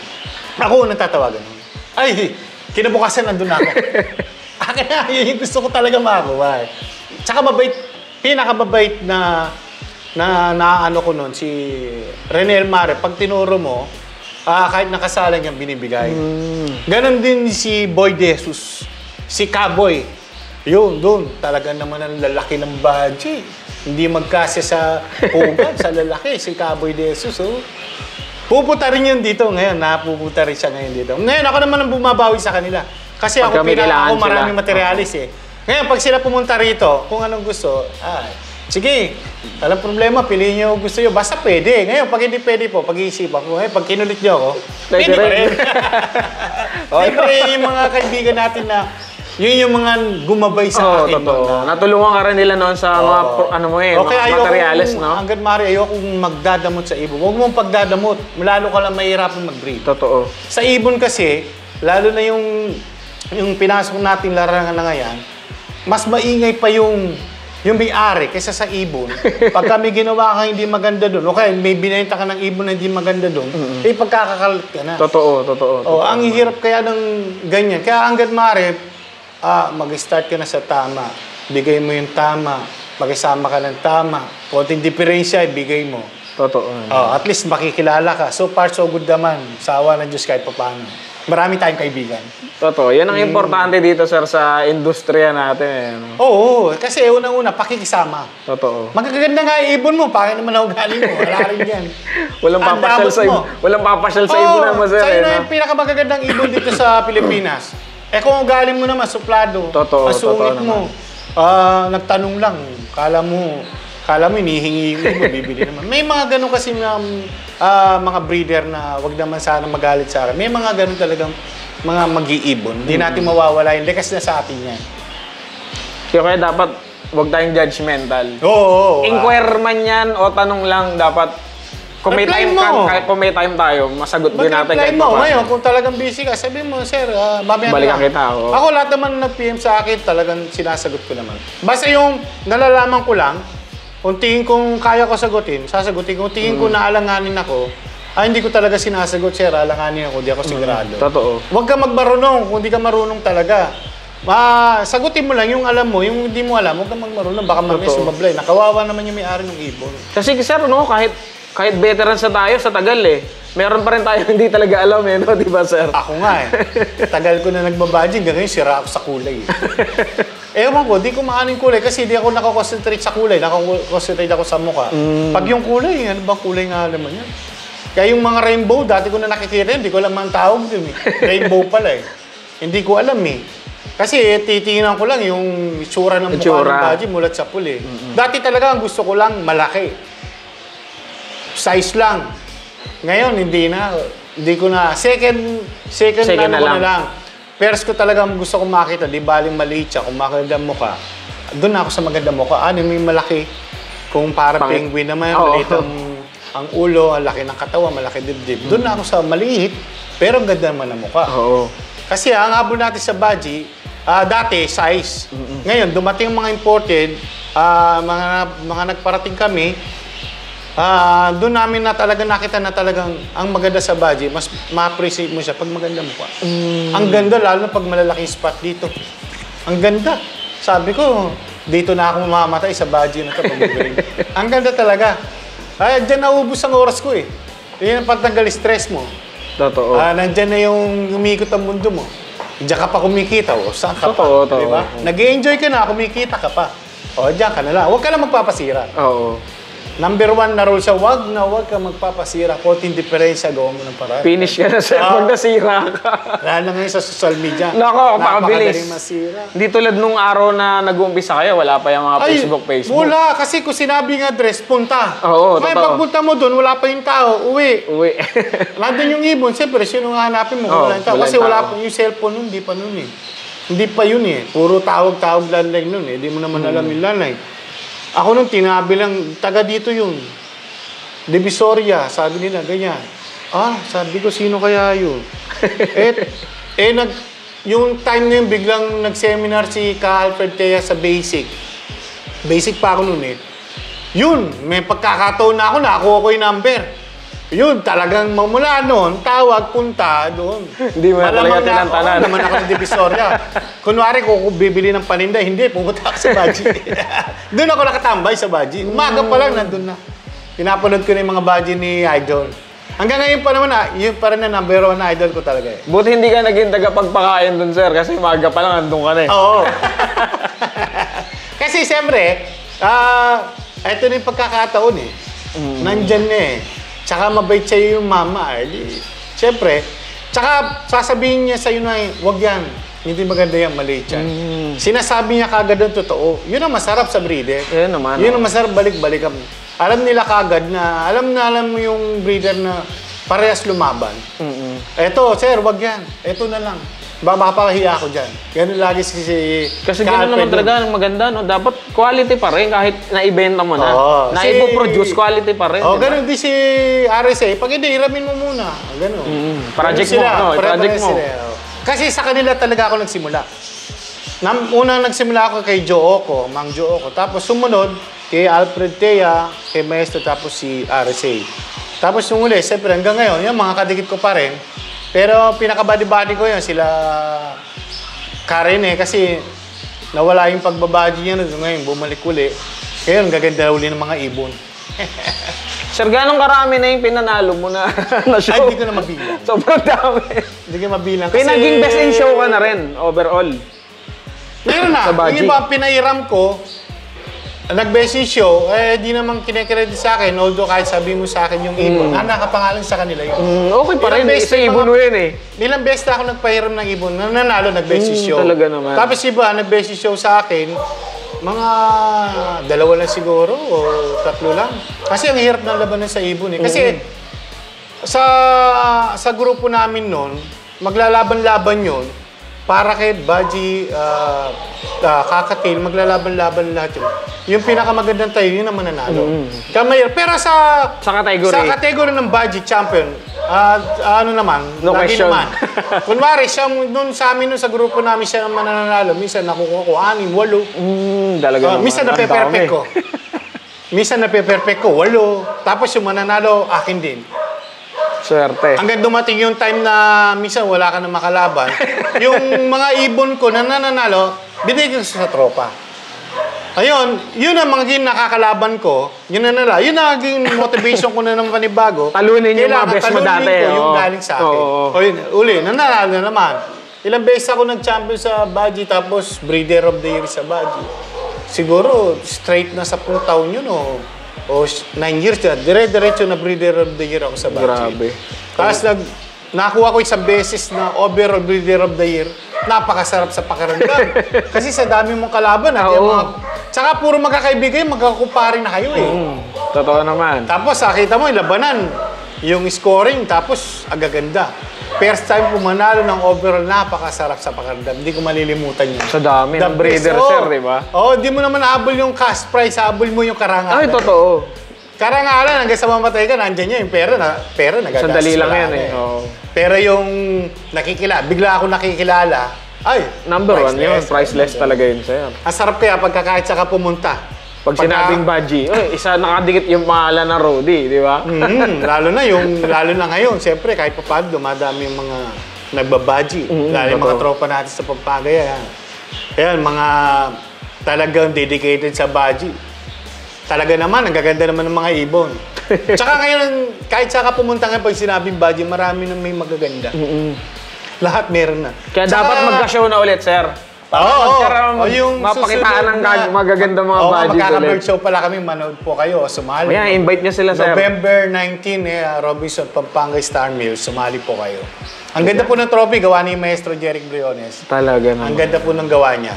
Ako nagtatawagan. Ay, kinabukasan nandun ako. Akin na, yun yung gusto ko talaga makakuha. Tsaka mabait, pinakababait na ano ko nun, si Rene Elmare, pag tinuro mo, kahit nakasalang niyang binibigay. Ganon din si Boy De Jesus, si Cowboy. Yun, doon, talaga naman ang lalaki ng budget. Hindi magkasya sa pugad, sa lalaki, si Cowboy De Jesus. Oh. Pupunta rin yun dito ngayon, napupunta rin siya ngayon dito. Ngayon, ako naman ang bumabawi sa kanila. Kasi ako maraming materialis eh. Ngayon, pag sila pumunta rito, kung anong gusto, sige, walang problema, piliin nyo gusto nyo. Basta pwede. Ngayon, pag hindi pwede po, pag-iisipan ko, pag kinulit nyo ako, pwede pa rin. Siyempre, yung mga kaibigan natin na, yun yung mga gumabay sa akin. Totoo. Natulungan ka rin nila noon sa mga, mga materialis, no? Hanggang Mari, ayokong magdadamot sa ibon. Huwag mong pagdadamot. Lalo ka lang mahirapan mag-breed. Totoo. Sa ibon kasi, lalo na yung pinasok natin larangan na ngayon, mas maingay pa yung may-ari kaysa sa ibon. Pag kami ginawa ka hindi maganda doon, okay, may binenta ka ng ibon na hindi maganda doon, pagkakakalat ka na. Totoo. Ang hirap kaya ng ganyan. Kaya hanggang Mari, mag-start ka na sa tama. Bigay mo yung tama. Mag-isama ka ng tama. Konting diferensya, ibigay mo. Totoo. At least makikilala ka. So far, so good naman. Sa awa ng Diyos kahit paano. Marami tayong kaibigan. Totoo. Yan ang importante dito, sir, sa industriya natin. Oo. Kasi unang-una, pakikisama. Totoo. Magaganda nga ibon mo. Bakit naman ang ugali mo? Wala rin yan. Walang papasyal sa ibon naman, sir. Sa'yo na yung pinakamagagandang ibon dito sa Pilipinas. Kung ugali mo naman, suplado. Totoo. Masungit mo. Nagtanong lang. Kala mo hinihingi yung ibon, bibili naman. May mga ganun kasi mga breeder na wag naman sana magalit sa akin. May mga ganun talagang mga mag-iibon. Hindi natin mawawala yun. Kasi na sa atin yan. Kaya dapat wag tayong judgmental. Oo. Inquire man yan o tanong lang, dapat kung may time tayo, masagot din natin kahit mo. Ngayon, kung talagang busy ka, sabihin mo, sir, balikan kita. Ako lahat naman nag-PM sa akin, talagang sinasagot ko naman. Basta yung nalalaman ko lang, kung tingin kong kaya ko sagutin, sasagutin. Kung tingin ko na alanganin ako, hindi ko talaga sinasagot, sir, alanganin ako, di ako sigurado. Totoo. Huwag ka magmarunong kung di ka marunong talaga. Sagutin mo lang yung alam mo, yung hindi mo alam, huwag ka magmarunong, baka mamaya sumablay. Nakawawa naman yung may-ari ng ibon. Kasi sir, kahit veteran tayo sa tagal meron pa rin tayo hindi talaga alam no? Di ba, sir? Ako nga tagal ko na nagbabadging, ngayon sira ako sa kulay. Ewan ko, di ko maano yung kulay kasi di ako nakakonsentrate sa kulay, nakakonsentrate ako sa mukha. Pag yung kulay, ano bang kulay nga naman yan? Kaya yung mga rainbow, dati ko na nakikita, hindi ko alam ang tawag dun Rainbow pala Hindi ko alam Kasi titingnan ko lang yung itsura ng mukha ng badge mulat sa puli. Dati talaga ang gusto ko lang malaki. Size lang. Ngayon, hindi ko na. Second na lang. First ko talaga gusto kong makita, di baling maliit siya, kung magandang mukha. Doon ako sa magandang mukha. May malaki. Kung para penguin naman, maliit ang ulo, ang laki ng katawan, malaki dibdib. Doon ako sa maliit, pero ganda naman ang mukha. Kasi ang habol natin sa Budgie, dati, size. Ngayon, dumating mga imported, mga nagparating kami, doon namin na talaga nakita na talagang ang maganda sa Budgie, mas ma-appreciate mo siya pag maganda mukha. Ang ganda, lalo na pag malalaking spot dito. Ang ganda. Sabi ko, dito na ako mamamatay sa Budgie na ito. Ang ganda talaga. Diyan naubos ang oras ko Yan ang pagtanggal stress mo. Totoo. Nandyan na yung umikot ang mundo mo. Diyan ka pa kumikita. Saan ka pa? Totoo. Diba? Nag-i-enjoy ka na, kumikita ka pa. Diyan ka na lang. Huwag ka lang magpapasira. Oo. Number 1 na rule siya, wag ka magpapasira. Konting diferensya, gawa mo ng paraan. Finish ka na, sir. Pag nasira ka. Lalo na ngayon sa social media. Nako, napakabilis. Napakadaling masira. Hindi tulad nung araw na nag-uumpisa kayo, wala pa yung mga Facebook. Wala. Kasi kung sinabing address, punta. Oo, may totoo. pagpunta mo doon, wala pa yung tao, uwi. Nandun yung ibon, siyempre, sino nga hanapin mo? Wala yung tao. Kasi wala pa yung cellphone nun, hindi pa nun eh. Hindi pa yun eh. Puro tawag-tawag landline nun eh. Hindi mo naman alam yung landline. Ako nung tinabi lang, taga dito yun. Divisoria, sabi nila, ganyan. Sabi ko, sino kaya yun? Yung time na yun, biglang nag-seminar si Ka Alfred Tea sa Basic. Basic pa ako nun eh. Yun, may pagkakataon na ako, nakuha ko yung number. Yun, talagang mamula noon, tawag, punta doon. Hindi mo na talaga tinantanan. Naman ako ng Divisoria. Kunwari, kung bibili ng paninda, hindi, pumunta ako sa Baji. Doon ako nakatambay sa Baji. Umaga pa lang, nandun na. Pinapanood ko na yung mga Baji ni Idol. Hanggang ngayon pa naman, yun pa rin na number 1 na idol ko talaga eh. Buti hindi ka naging tagapagpakain dun, sir. Kasi umaga pa lang, andun ka na eh. Oo. Kasi siyempre, ito na yung pagkakataon eh. Nandyan na eh. Tsaka mabait sa'yo yung mama eh. Siyempre, tsaka sasabihin niya sa'yo na, wag yan. Hindi maganda yan, maliit yan. Sinasabi niya kagad ang totoo. Yun ang masarap sa breeder. Yun naman. Yun ang masarap balik-balik. Alam nila kagad na, alam mo yung breeder na parehas lumaban. Eto, sir, wag yan. Eto na lang. Mapakahiya ako dyan. Ganun lagi si kasi gano'n naman talaga ang maganda, no? Dapat quality pa rin kahit naibenta mo na. Naipo-produce, quality pa rin. Ganun din si RSA. Pag hindi, iramin mo muna. Ganun. Project mo, no? Project mo. Kasi sa kanila talaga ako nagsimula. Unang nagsimula ako kay Joe Oco, Mang Joe Oco. Tapos sumunod kay Alfred Tea, kay Maestro, tapos si RSA. Tapos yung uli, siyempre hanggang ngayon, yung mga kadikit ko pa rin. Pero pinaka-body-body ko yun, sila Karen eh, kasi nawala yung pagbabody niya ngayon, bumalik uli. Ngayon, gaganda uli ng mga ibon. Sir, ganong karami na yung pinanalo mo na show? Ay, hindi ko na mabilang. Sobrang dami. Hindi ko mabilang kasi... Pinaging best in show ka na rin, overall. Meron na. Yung iba, pinairam ko, nag-best in show, di naman kinikredit sa akin, although kahit sabi mo sa akin yung ibon, nakapangalan sa kanila yun. Okay pa rin, isa ibon mo yun eh. Ilang beses na ako nagpahiram ng ibon, nanalo, nag-best in show. Talaga naman. Tapos iba, nag-best in show sa akin, mga 2 lang siguro, o 3 lang. Kasi ang hirap ng labanan sa ibon eh. Kasi sa grupo namin noon, maglalaban-laban yun, para kay Baji, Kakatil, maglalaban-laban lahat yun. Yung pinakamagandang tayo, yun ang mananalo. Pero sa category ng Baji champion, ano naman, no lagi question. naman. Kunwari, siya, sa amin, sa grupo namin, siya ang mananalo. Minsan nakukuha ko 6, 8. Talaga naman. Minsan nape-perfect ko. Minsan nape-perfect ko, 8. Tapos yung mananalo, akin din. Swerte. Hanggang dumating yung time na minsan wala ka na makalaban, yung mga ibon ko na nananalo, binigay ko sa tropa. Ayun, yun ang magiging nakakalaban ko, yun na nila. Yun ang magiging motivation ko na naman panibago. Talunin yung mga best mo dati. Ko yung galing sa akin. O yun, uli, nananalo na naman. Ilang beses ako nag-champion sa Baji, tapos breeder of the year sa Baji. Siguro, straight na 10 taon yun o 9 years na, dire-diretso na breeder of the year ako sa Baji. Grabe. Tapos nakuha ko isang beses na overall breeder of the year. Napakasarap sa pakiramdam. Kasi sa dami mong kalaban at yung mga... Tsaka puro magkakaibigan, magkakumpare na kayo eh. Totoo naman. Tapos nakita mo yung labanan, yung scoring, tapos agaganda. First time pumanalo ng overall, napakasarap sa pakiramdam. Hindi ko malilimutan yun. Sa dami ng breeder, sir, di ba? Di mo naman habol yung cash prize, habol mo yung karangalan. Ay, totoo. Karangalan, hanggang sa mamatay ka, nandyan niya yung pera nagagastos. Sandali lang yan eh. Pero yung bigla ako nakikilala, ay, number 1 yun, priceless talaga yun, sir. Ang sarap kaya pagka kahit saka pumunta. Pag sinabing Baji, isa nakadikit yung pangalan na Rodi, di ba? Lalo na ngayon, siyempre kahit pa paano, dumadami yung mga nagbabaji. Lalo yung mga tropa natin sa Pampanga. Ayan, mga talagang dedicated sa Baji. Talaga naman, ang gaganda naman ng mga ibon. Tsaka ngayon, kahit saka pumunta ngayon, pag sinabing Baji, marami na may magaganda. Lahat meron na. Kaya dapat magka-show na ulit, sir. Para mapakitaan ng magaganda mga badges ulit. Magkaka-bird show pala kami, manood po kayo, sumali. Kaya invite niyo sila, sir. November 19, Robinson, Pampanga Star Mill, sumali po kayo. Ang ganda po ng trophy, gawa ni Maestro Jeric Briones. Talaga naman. Ang ganda po ng gawa niya.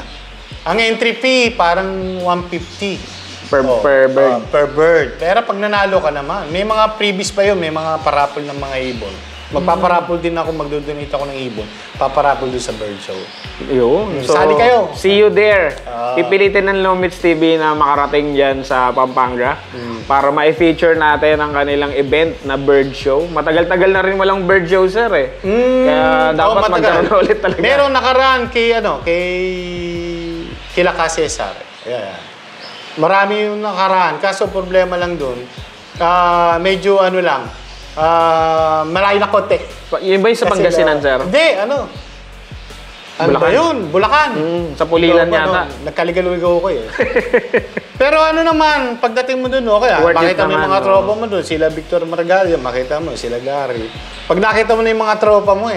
Ang entry fee, parang 150. Per bird. Per bird. Pero pag nanalo ka naman, may mga freebies pa yun, may mga parapol ng mga ibon. Magpaparapol din ako, magdodonate ako ng ibon. Paparapol doon sa bird show. Yun. So, sali kayo. See you there. Pipilitin ng Lomits TV na makarating dyan sa Pampanga para ma-feature natin ang kanilang event na bird show. Matagal-tagal na rin walang bird show, sir eh. Kaya dapat magkaroon ulit talaga. Meron nakaraan kay kila ka Cesar. Yeah. Marami yung nakaraan. Kaso problema lang doon, medyo malayo na konti. Yun ba yung sa Pangasinan, sir? Hindi, Ano Bulacan. ba yun? Bulacan. Sa Pulilan yata. Nagkaligalugaw ko eh. Pero naman, pagdating mo doon, okay. Makita mo yung mga tropa mo doon. Sila Victor Margallo, makita mo, sila Gary. Pag nakita mo na yung mga tropa mo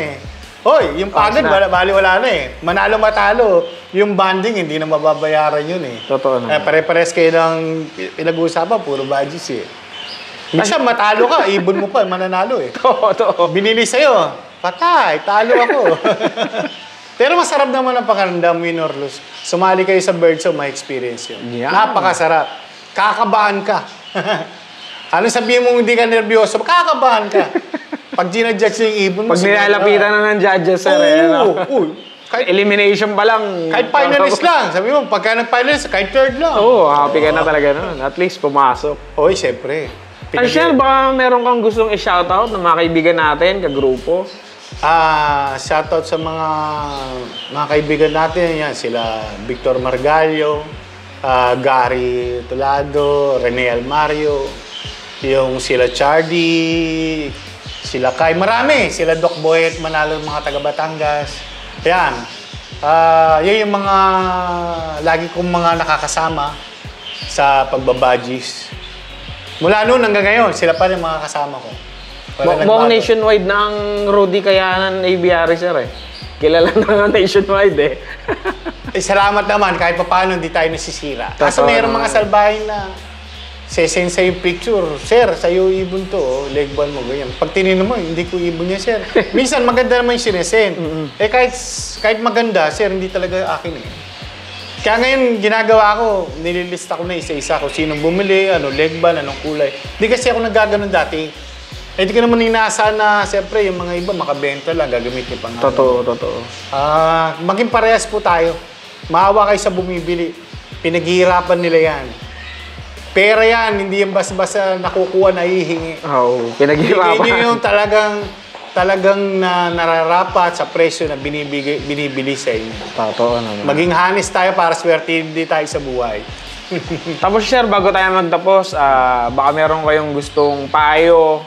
hoy, yung pagod, bali-wala na eh. Manalo matalo, yung banding, hindi na mababayaran yun eh. Totoo na. Pare-pares kayo ng pinag-uusapan, puro badges eh. Minsan matalo ka, ibon mo pa, mananalo eh. Totoo. Binili sa'yo, patay, talo ako. Pero masarap naman ang pakiramdam, win or lose. Sumali kayo sa bird show, may experience yun. Yeah. Napakasarap. Kakabahan ka. Ano sabihin mo hindi ka nervyoso? Kakabahan ka. Pag ginadjudge yung ibon mo. Pag nilalapitan na ng judges, sir. Kahit elimination pa lang. Kahit finalist lang. Sabi mo, pagka nag-finalist, kahit third lang. Happy ka na talaga nun. At least pumasok. Oy, siyempre. Sir, baka meron kang gustong i-shoutout ng mga kaibigan natin, kagrupo? Shoutout sa mga kaibigan natin. Yan, sila Victor Margallo, Gary Tulado, Rene Almario, yung sila Chardy, sila Kai, marami. Sila Doc Boyet Manalo, mga taga Batangas. Yan. Yan yung mga lagi kong mga nakakasama sa pagbabadges. Mula noon hanggang ngayon, sila pa rin mga kasama ko. Buong nationwide ng Rudy Kayanan ABR, sir eh. Kilala na nationwide eh. Salamat naman kahit paano hindi tayo nasisira. Kaso mayroong mga salbahin na sesend sa yung picture. Sir, sa'yo ibon to, leg ball mo, ganyan. Pag tinino mo, hindi ko ibon niya, sir. Minsan maganda naman yung sinesend. Kahit maganda, sir, hindi talaga akin eh. Kaya ngayon, ginagawa ko, nililista ko na isa-isa ko sinong bumili, leg ball, anong kulay. Hindi kasi ako nagaganon dati. Hindi ko naman inaasahan na, siyempre, yung mga iba, makabenta lang, gagamitin pang Totoo. Maging parehas po tayo. Maawa kayo sa bumibili. Pinaghihirapan nila yan. Pera yan, hindi yung basta-basta nakukuha na hihingi. Pinaghihirapan. Hindi yung talagang nararapat sa presyo na binibili sa inyo. Totoo naman. Maging honest tayo para swerte hindi tayo sa buhay. Tapos, sir, bago tayo magtapos, baka meron kayong gustong payo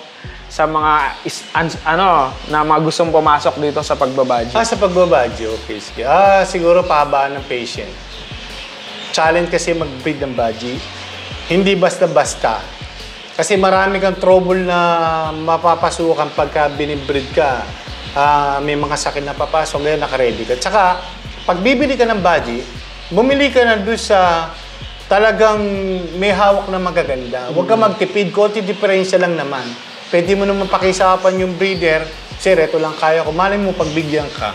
sa mga na mga gustong pumasok dito sa pagbabadge. Sa pagbabadge, okay. Siguro pahabaan ng patient. Challenge kasi mag-breed ng badge. Hindi basta-basta. Kasi marami kang trouble na mapapasukan pagka binibreed ka. May mga sakit na papasok, ngayon naka-ready ka. Tsaka, pag bibili ka ng badge, bumili ka na doon sa talagang may hawak na magaganda. Huwag ka magtipid, konti diferensya lang naman. Pwede mo naman pakisapan yung breeder, sir, ito lang kaya ko. Malay mo, pagbigyan ka.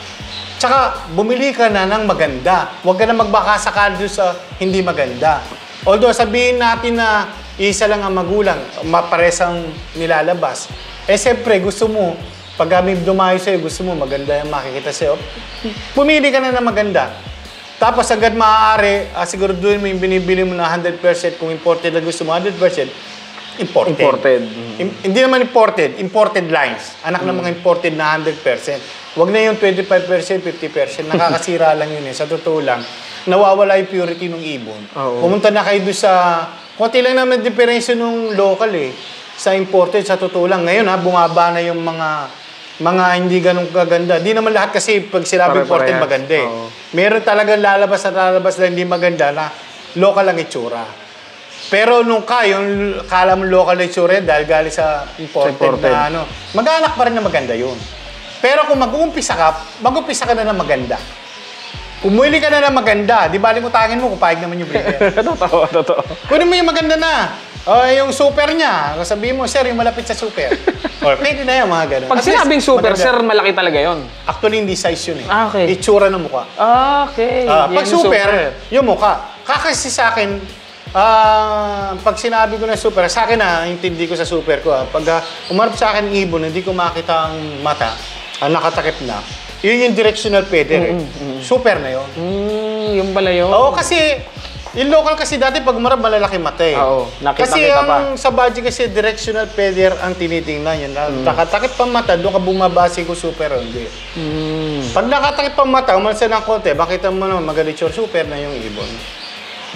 Tsaka, bumili ka na ng maganda. Huwag ka na magbakasakal doon sa hindi maganda. Although, sabihin natin na isa lang ang magulang, maparesang nilalabas. Siyempre, gusto mo, pag may dumayo sa'yo, gusto mo, maganda yung makikita sa'yo, pumili ka na ng maganda. Tapos, agad maaari, siguraduhin mo yung binibili mo na 100% kung imported na gusto mo, 100%, imported. Hindi naman imported lines. Anak ng mga imported na 100%. Huwag na yung 25%, 50%. Nakakasira lang yun eh. Sa totoo lang, nawawala yung purity ng ibon. Pumunta na kayo doon sa... Kunti lang naman diferensya nung local eh. Sa imported, sa totoo lang. Ngayon bumaba na yung mga hindi ganun kaganda. Di naman lahat kasi pag sinabi imported maganda eh. Meron talagang lalabas na hindi maganda na local ang itsura. Pero nung kala mo local na itsura dahil galing sa imported. Na mag-anak pa rin na maganda yun. Pero kung mag-uumpisa ka na ng maganda. Pumili ka na ng maganda. Di bali mo tangin mo, kupahig naman yung breeder. Totoo. Kunin mo yung maganda na. Yung super niya. Sabihin mo, sir, yung malapit sa super. Or pwede na yan, mga ganun. Pag sinabing super, maganda. Sir, malaki talaga yon. Actually, hindi size yun eh. Okay. Itsura ng mukha. Okay. Pag super, yung mukha. Kakasi sa akin, pag sinabi ko na super, sa akin intindi ko sa super ko. Pag umarap sa akin ng ibon, hindi ko makita ang mata, nakatakip na, yun yung directional feather. Super na yun. Yung pala yun. Oo, kasi yung local kasi dati pag umarap malalaki mata eh. Oo, kasi ang sa budget kasi directional feather ang tinitingnan yan. Nakatakip pa mata, doon ka bumabase ko super o hindi. Pag nakatakip pa mata, umalsa ng konti, bakit mo naman magalit yung super na yung ibon.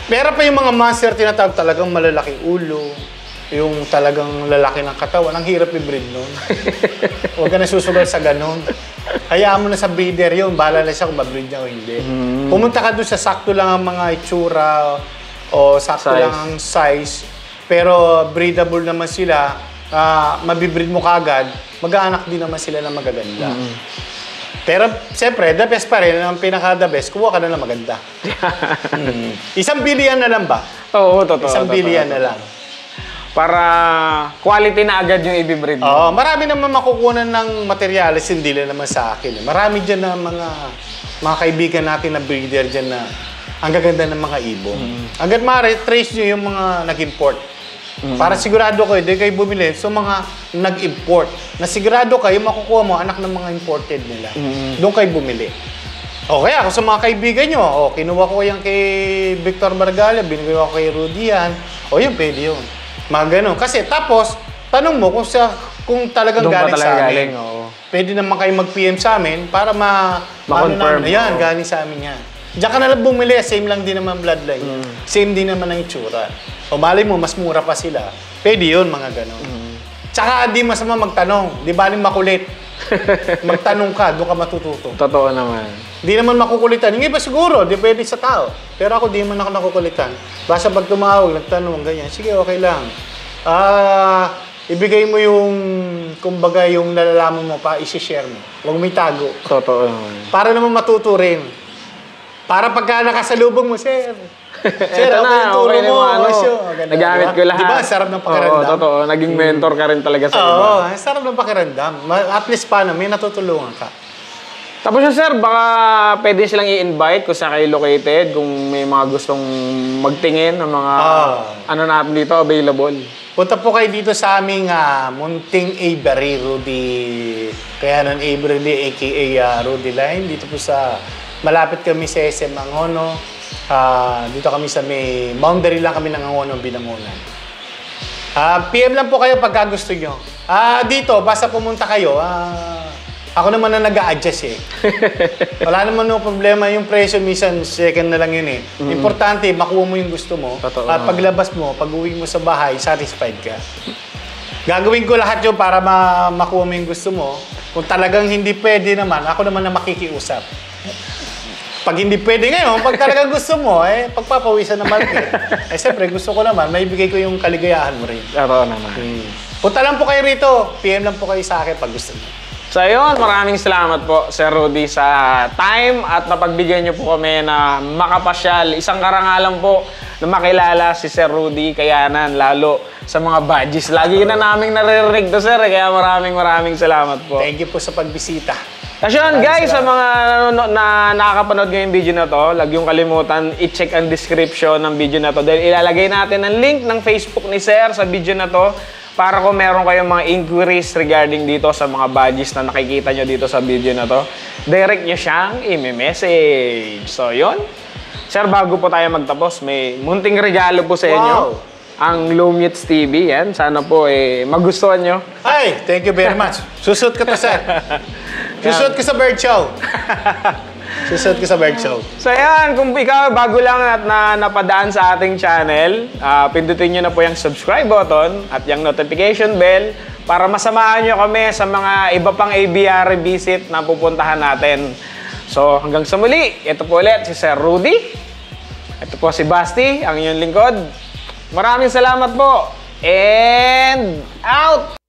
Pero pa yung mga monster tinatawag talagang malalaki ulo, yung talagang lalaki ng katawan, ang hirap i-breed nun. Huwag ka na susugal sa ganun. Hayaan mo na sa breeder yun, bahala na siya kung ma-breed niya o hindi. Pumunta ka doon sa sakto lang ang mga itsura o sakto lang ang size, pero breedable naman sila, mabibreed mo kagad, mag-aanak din naman sila na magaganda. Pero siyempre, the best pa rin, ang pinaka-the best, kuha ka na ng maganda. 1 billion na lang ba? Oo, totoo. 1 billion na lang. Para quality na agad yung i-breed mo. Oo, marami naman makukunan ng materials, hindi lang naman sa akin. Marami dyan na mga kaibigan natin na breeder dyan na ang gaganda ng mga ibon. Agad trace nyo yung mga nag-import. Para sigurado kayo, hindi kayo bumili. So mga nag-import, na sigurado kayo makukuha mo anak ng mga imported nila. Doon kayo bumili. O kaya ako sa mga kaibigan nyo, kinuha ko yan kay Victor Bargala, binigay ko kay Rudy yan. O yun, pwede yun. Mga ganun. Kasi tapos, tanong mo kung talagang galing sa amin. Pwede naman kayo mag-PM sa amin para ma-confirm. Ayan, galing sa amin yan. Diyan ka na lang bumili, same lang din naman bloodline. Same din naman ang itsura. O malay mo, mas mura pa sila. Pwede yun, mga ganun. Tsaka di masama magtanong. Di baling makulit. Magtanong ka, doon ka matututo. Totoo naman. Di naman makukulitan. Yung iba siguro, depende sa tao. Pero ako, di man ako nakukulitan. Basta pag tumawag, nagtanong, ganyan. Sige, okay lang. Ibigay mo yung, kumbaga, yung nalalaman mo pa, isi-share mo. Huwag mo itago. Totoo naman. Para naman matuto rin. Para pagka nakasalubong mo, sir. Sir, eto ako yung turo mo. Nagamit ko lahat. Diba, sarap ng pakiramdam. Oo, totoo. Naging mentor ka rin talaga sa iba. Oo, sarap ng pakiramdam. At least paano, may natutulungan ka. Tapos yun, sir, baka pwede silang i-invite kung saan kayo located, kung may mga gustong magtingin ng mga ano natin dito available. Punta po kayo dito sa aming Munting Avery, Rudy. Kaya nun Avery, aka Rudy Line. Dito po sa, malapit kami sa SM Angono. Dito kami sa may boundary lang kami ng Angono, Binangonan. PM lang po kayo pagka gusto nyo. Dito, basta pumunta kayo, ako naman na nag-a-adjust eh. Wala naman no problema yung presyo, minsan second na lang yun eh. Importante, makuha mo yung gusto mo. At paglabas mo, pag-uwi mo sa bahay, satisfied ka. Gagawin ko lahat yun para makuha mo yung gusto mo. Kung talagang hindi pwede naman, ako naman na makikiusap. Pag hindi pwede ngayon, pag talagang gusto mo, pagpapawisan naman siyempre, gusto ko naman, maibigay ko yung kaligayahan mo rin. Totoo naman. Punta lang po kayo rito. PM lang po kayo sa akin pag gusto mo. So ayun, maraming salamat po, Sir Rudy, sa time at napagbigyan niyo po kami na makapasyal. Isang karangalan po na makilala si Sir Rudy Kayanan, lalo sa mga badges. Lagi na naming naririnig to, sir. Kaya maraming salamat po. Thank you po sa pagbisita. Kasi yun, guys, sa mga na nakakapanood ngayong video na to, huwag yung kalimutan i-check ang description ng video na to. Dahil ilalagay natin ang link ng Facebook ni Sir sa video na to para kung meron kayong mga inquiries regarding dito sa mga badges na nakikita nyo dito sa video na to, direct nyo siyang i-message. So, yun. Sir, bago po tayo magtapos, may munting regalo po sa inyo. Ang Lomutes TV, yan. Sana po magustuhan nyo. Ay, thank you very much. Susot ka to, sir. Susot ka sa bird show. Susot ka sa bird show. So yan, kung ikaw bago lang at napadaan sa ating channel, pindutin nyo na po yung subscribe button at yung notification bell para masamahan nyo kami sa mga iba pang ABR visit na pupuntahan natin. So hanggang sa muli, ito po ulit si Sir Rudy. Ito po si Basti, ang inyong lingkod. Maraming salamat po. And out!